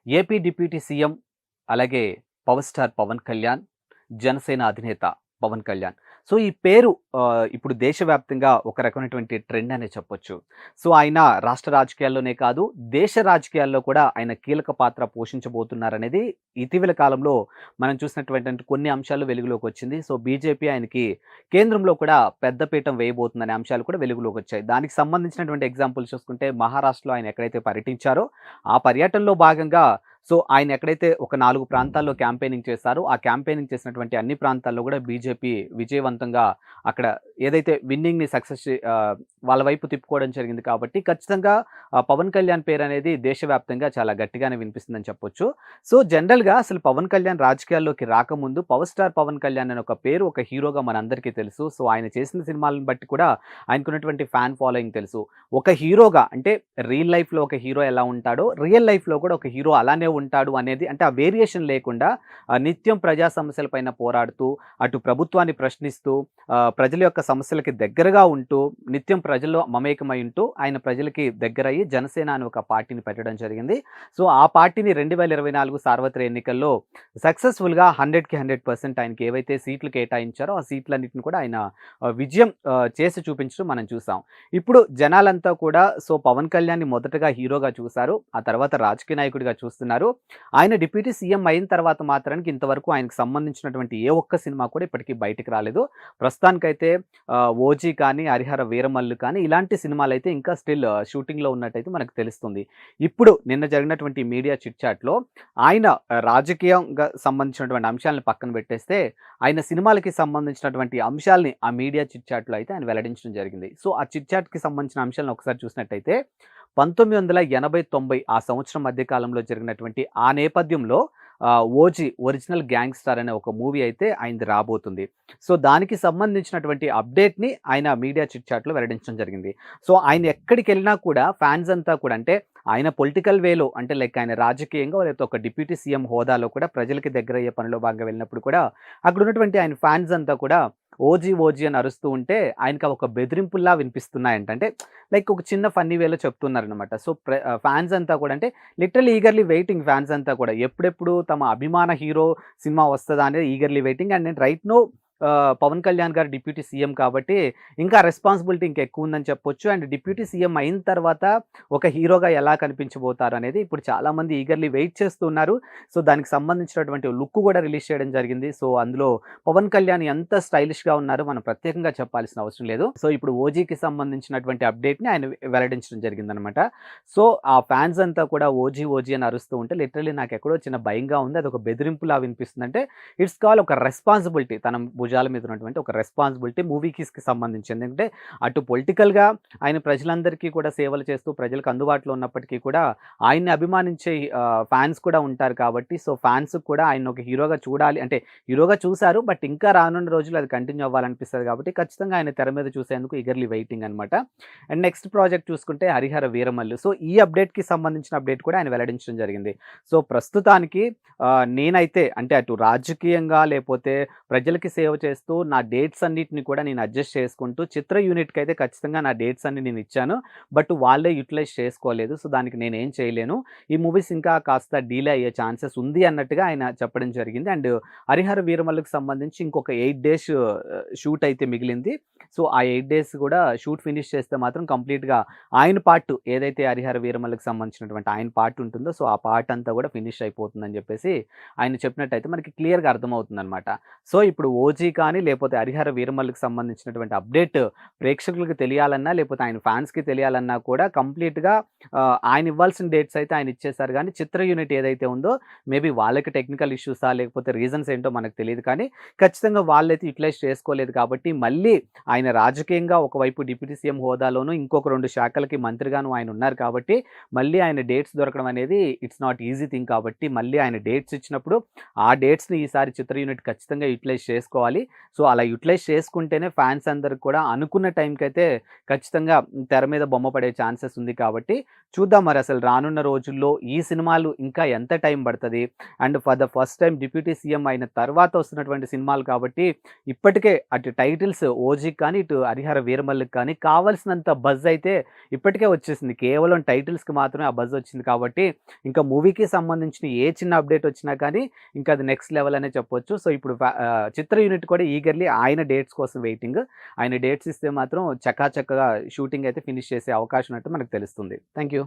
AP deputy CM, అలాగే power star Pawan Kalyan, Janasena అధినేత Pawan Kalyan. So, ఈ పేరు ఇప్పుడు దేశవ్యాప్తంగా ఒక రకమైనటువంటి ట్రెండ్ అనే చెప్పొచ్చు. సో, ఆయన రాష్ట్ర రాజకీయాల్లోనే కాదు, దేశ రాజకీయాల్లో కూడా ఆయన కీలక పాత్ర పోషించబోతున్నారనేది ఇటీవల కాలంలో మనం చూసినటువంటి కొన్ని అంశాలు వెలుగులోకొచ్చింది. సో, బీజేపీ ఆయనకి కేంద్రంలో కూడా పెద్ద పీఠం వేయబోతుందనే అంశాలు కూడా వెలుగులోకొచ్చాయి. దానికి సంబంధించినటువంటి ఎగ్జాంపుల్ చూసుకుంటే మహారాష్ట్రలో ఆయన ఎక్కడైతే పర్యటించారో, ఆ పర్యటనలో భాగంగా సో, ఆయన ఎక్కడైతే ఒక 4 ప్రాంతాల్లో క్యాంపెయినింగ్ చేశారో, ఆ క్యాంపెయినింగ్ చేసినటువంటి అన్ని ప్రాంతాల్లో గూడా బీజేపీ విజయవంతంగా అక్కడ ఏదైతే విన్నింగ్‌ని వాళ్ళ వైపు తిప్పుకోవడం జరిగింది కాబట్టి, ఖచ్చితంగా పవన్ కళ్యాణ్ పేరనేది దేశవ్యాప్తంగా చాలా గట్టిగానే వినిపిస్తుందని చెప్పొచ్చు. సో, జనరల్‌గా అసలు పవన్ కళ్యాణ్ రాజకీయాల్లోకి రాకముందు 'పవర్ స్టార్ పవన్ కళ్యాణ్' అనే ఒక పేరు, ఒక హీరోగా మనందరికీ తెలుసు. సో, ఆయన చేసిన సినిమాలను బట్టి కూడా ఆయనకున్నటువంటి ఫ్యాన్ ఫాలోయింగ్ తెలుసు. ఒక హీరోగా అంటే రియల్ లైఫ్‌లో ఒక హీరో ఎలా ఉంటాడో, రియల్ లైఫ్‌లో కూడా ఒక హీరో అలానే ఉంటాడు అనేది అంటే ఆ వేరియేషన్ లేకుండా నిత్యం ప్రజా సమస్యలపైన పోరాడుతూ, అటు ప్రభుత్వాన్ని ప్రశ్నిస్తూ, ప్రజల యొక్క సమస్యలకి దగ్గరగా ఉంటూ, నిత్యం ప్రజల్లో మమేకమై ఉంటూ, ఆయన ప్రజలకి దగ్గరయ్యి జనసేన అని ఒక పార్టీని పెట్టడం జరిగింది. సో, ఆ పార్టీని 2024 సార్వత్రిక ఎన్నికల్లో సక్సెస్‌ఫుల్‌గా 100కి 100% ఆయనకి ఏవైతే సీట్లు కేటాయించారో, ఆ సీట్లన్నిటిని కూడా ఆయన విజయం చేసి చూపించడం మనం చూసాం. ఇప్పుడు జనాలంతా కూడా సో, పవన్ కళ్యాణ్‌ని మొదటగా హీరోగా చూసారు. ఆ తర్వాత రాజకీయ నాయకుడిగా చూస్తున్నారు. ఆయన డిప్యూటీ సీఎం అయిన తర్వాత మాత్రానికి ఇంతవరకు ఆయనకు సంబంధించినటువంటి ఏ ఒక్క సినిమా కూడా ఇప్పటికి బయటికి రాలేదు. ప్రస్తుతానికైతే 'ఓజీ' కానీ, 'హరిహర వీరమల్లు' కానీ ఇలాంటి సినిమాలైతే ఇంకా స్టిల్ షూటింగ్‌లో ఉన్నట్టయితే మనకు తెలుస్తుంది. ఇప్పుడు నిన్న జరిగినటువంటి మీడియా చిట్ చాట్‌లో ఆయన రాజకీయంగా సంబంధించినటువంటి అంశాలను పక్కన పెట్టేస్తే, ఆయన సినిమాలకి సంబంధించినటువంటి అంశాల్ని ఆ మీడియా చిట్ చాట్‌లో అయితే ఆయన వెల్లడించడం జరిగింది. సో, ఆ చిట్ చాట్‌కి సంబంధించిన అంశాలను ఒకసారి చూసినట్టయితే 1980, 90 ఆ సంవత్సరం మధ్య కాలంలో జరిగినటువంటి ఆ నేపథ్యంలో 'ఓజీ' ఒరిజినల్ గ్యాంగ్‌స్టర్ అనే ఒక మూవీ అయితే ఆయనది రాబోతుంది. సో, దానికి సంబంధించినటువంటి అప్డేట్‌ని ఆయన మీడియా చిట్ చాట్‌లో వెల్లడించడం జరిగింది. సో, ఆయన ఎక్కడికెళ్ళినా కూడా ఫ్యాన్స్ అంతా కూడా అంటే ఆయన పొలిటికల్ వేలో అంటే లైక్ ఆయన రాజకీయంగా లేకపోతే ఒక డిప్యూటీ సీఎం హోదాలో కూడా ప్రజలకి దగ్గరయ్యే పనిలో భాగంగా వెళ్ళినప్పుడు కూడా అక్కడ ఉన్నటువంటి ఆయన ఫ్యాన్స్ అంతా కూడా ఓజీ ఓజీ అని అరుస్తూ ఉంటే ఆయనకి ఒక బెదిరింపుల్లా వినిపిస్తున్నాయంట. అంటే లైక్ ఒక చిన్న ఫన్నీ వేలో చెప్తున్నారనమాట. సో, ఫ్యాన్స్ అంతా కూడా అంటే లిటరల్లీ ఈగర్‌లీ వెయిటింగ్ ఫ్యాన్స్ అంతా కూడా. ఎప్పుడెప్పుడు తమ అభిమాన హీరో సినిమా వస్తదా అనేది ఈగర్‌లీ వెయిటింగ్. అండ్ నేను రైట్ నౌ పవన్ కళ్యాణ్ గారు డిప్యూటీ సీఎం కాబట్టి ఇంకా రెస్పాన్సిబిలిటీ ఇంకా ఎక్కువ ఉందని చెప్పొచ్చు. అండ్ డిప్యూటీ సీఎం అయిన తర్వాత ఒక హీరోగా ఎలా కనిపించబోతారు అనేది ఇప్పుడు చాలామంది ఈగర్‌లీ వెయిట్ చేస్తున్నారు. సో, దానికి సంబంధించినటువంటి లుక్ కూడా రిలీజ్ చేయడం జరిగింది. సో, అందులో పవన్ కళ్యాణ్ ఎంత స్టైలిష్‌గా ఉన్నారో మనం ప్రత్యేకంగా చెప్పాల్సిన అవసరం లేదు. సో, ఇప్పుడు 'ఓజీకి' సంబంధించినటువంటి అప్డేట్‌ని ఆయన వెల్లడించడం జరిగిందనమాట. సో, ఆ ఫ్యాన్స్ అంతా కూడా ఓజీ ఓజీ అని అరుస్తూ ఉంటే లిటరల్లీ నాకెక్కడో చిన్న భయంగా ఉంది. అదొక బెదిరింపులా వినిపిస్తుంది. అంటే ఇట్స్ కాల్ ఒక రెస్పాన్సిబిలిటీ. తన భుజాల మీద ఉన్నటువంటి ఒక రెస్పాన్సిబిలిటీ మూవీస్‌కి సంబంధించి. ఎందుకంటే అటు పొలిటికల్‌గా ఆయన ప్రజలందరికీ కూడా సేవలు చేస్తూ ప్రజలకు అందుబాటులో ఉన్నప్పటికీ కూడా ఆయన్ని అభిమానించే ఫ్యాన్స్ కూడా ఉంటారు కాబట్టి సో, ఫ్యాన్స్‌కి కూడా ఆయన్ని ఒక హీరోగా చూడాలి అంటే హీరోగా చూసారు. బట్ ఇంకా రానున్న రోజుల్లో అది కంటిన్యూ అవ్వాలనిపిస్తది కాబట్టి ఖచ్చితంగా ఆయన తెర మీద చూసేందుకు ఈగర్‌లీ వెయిటింగ్ అనమాట. అండ్ నెక్స్ట్ ప్రాజెక్ట్ చూసుకుంటే 'హరిహర వీరమల్లు'. సో, ఈ అప్డేట్‌కి సంబంధించిన అప్డేట్ కూడా ఆయన వెల్లడించడం జరిగింది. సో, ప్రస్తుతానికి నేనైతే అంటే అటు రాజకీయంగా లేపోతే ప్రజలకి సేవ చేస్తూ నా డేట్స్ అన్నిటిని కూడా నేను అడ్జస్ట్ చేసుకుంటూ చిత్ర యూనిట్‌కి అయితే ఖచ్చితంగా నా డేట్స్ అన్ని నేను ఇచ్చాను. బట్ వాళ్ళే యుటిలైజ్ చేసుకోలేదు. సో, దానికి నేనేం చేయలేను. ఈ మూవీస్ ఇంకా కాస్త డీలే అయ్యే ఛాన్సెస్ ఉంది అన్నట్టుగా ఆయన చెప్పడం జరిగింది. అండ్ 'హరిహర వీరమల్లు'కి సంబంధించి ఇంకొక 8 డేస్ షూట్ అయితే మిగిలింది. సో, ఆ 8 డేస్ కూడా షూట్ ఫినిష్ చేస్తే మాత్రం కంప్లీట్‌గా ఆయన పార్ట్ ఏదైతే 'హరిహర వీరమల్లు'కి సంబంధించినటువంటి ఆయన పార్ట్ ఉంటుందో సో, ఆ పార్ట్ అంతా కూడా ఫినిష్ అయిపోతుందని చెప్పేసి ఆయన చెప్పినట్టయితే మనకి క్లియర్‌గా అర్థమవుతుందనమాట. సో, ఇప్పుడు 'ఓజీ' కానీ లేపోతే 'హరిహర వీరమల్లు'కి సంబంధించినటువంటి అప్డేట్ ప్రేక్షకులకు తెలియాలన్నా, లేపోతే ఆయన ఫ్యాన్స్‌కి తెలియాలన్నా కూడా కంప్లీట్‌గా ఆయన ఇవ్వాల్సిన డేట్స్ అయితే ఆయన ఇచ్చేసారు గానీ, చిత్ర యూనిట్ ఏదైతే ఉందో మేబీ వాళ్ళకి టెక్నికల్ ఇష్యూసా లేకపోతే రీజన్స్ ఏంటో మనకు తెలీదు కానీ, ఖచ్చితంగా వాళ్ళైతే యుటిలైజ్ చేసుకోలేదు కాబట్టి, మళ్ళీ ఆయన రాజకీయంగా ఒకవైపు డిప్యూటీ సీఎం హోదాలోను, ఇంకొక 2 శాఖలకి మంత్రిగాను ఆయన ఉన్నారు కాబట్టి, మళ్ళీ ఆయన డేట్స్ దొరకడం అనేది ఇట్స్ నాట్ ఈజీ థింగ్ కాబట్టి, మళ్ళీ ఆయన డేట్స్ ఇచ్చినప్పుడు, ఆ డేట్స్‌ని ఈసారి చిత్ర యూనిట్ ఖచ్చితంగా యుటిలైజ్ చేసుకోవాలి. చేసుకోవాలి. సో, అలా యుటిలైజ్ చేసుకుంటేనే ఫ్యాన్స్ అందరికి కూడా అనుకున్న టైంకైతే ఖచ్చితంగా తెర మీద బొమ్మ పడే ఛాన్సెస్ ఉంది కాబట్టి, చూద్దాం మరి అసలు రానున్న రోజుల్లో ఈ సినిమాలు ఇంకా ఎంత టైం పడతది? And for the first time deputy CM అయిన తర్వాత వస్తున్నటువంటి సినిమాలు కాబట్టి, ఇప్పటికే అటు టైటిల్స్ 'ఓజీకి' కానీ, ఇటు 'హరిహర వీరమల్లు'కి కానీ కావాల్సినంత బజ్ అయితే ఇప్పటికే వచ్చేసింది. కేవలం టైటిల్స్‌కి మాత్రమే ఆ బజ్ వచ్చింది కాబట్టి, ఇంకా మూవీకి సంబంధించిన ఏ చిన్న అప్డేట్ వచ్చినా కానీ, ఇంకా అది నెక్స్ట్ లెవెల్ అనే చెప్పొచ్చు. సో, ఇప్పుడు చిత్ర యూనిట్ కూడా ఈగర్‌లీ ఆయన డేట్స్ కోసం వెయిటింగ్. ఆయన డేట్స్ ఇస్తే మాత్రం చకాచక్కగా షూటింగ్ అయితే ఫినిష్ చేసే అవకాశం ఉన్నట్టు మనకు తెలుస్తుంది. Thank you.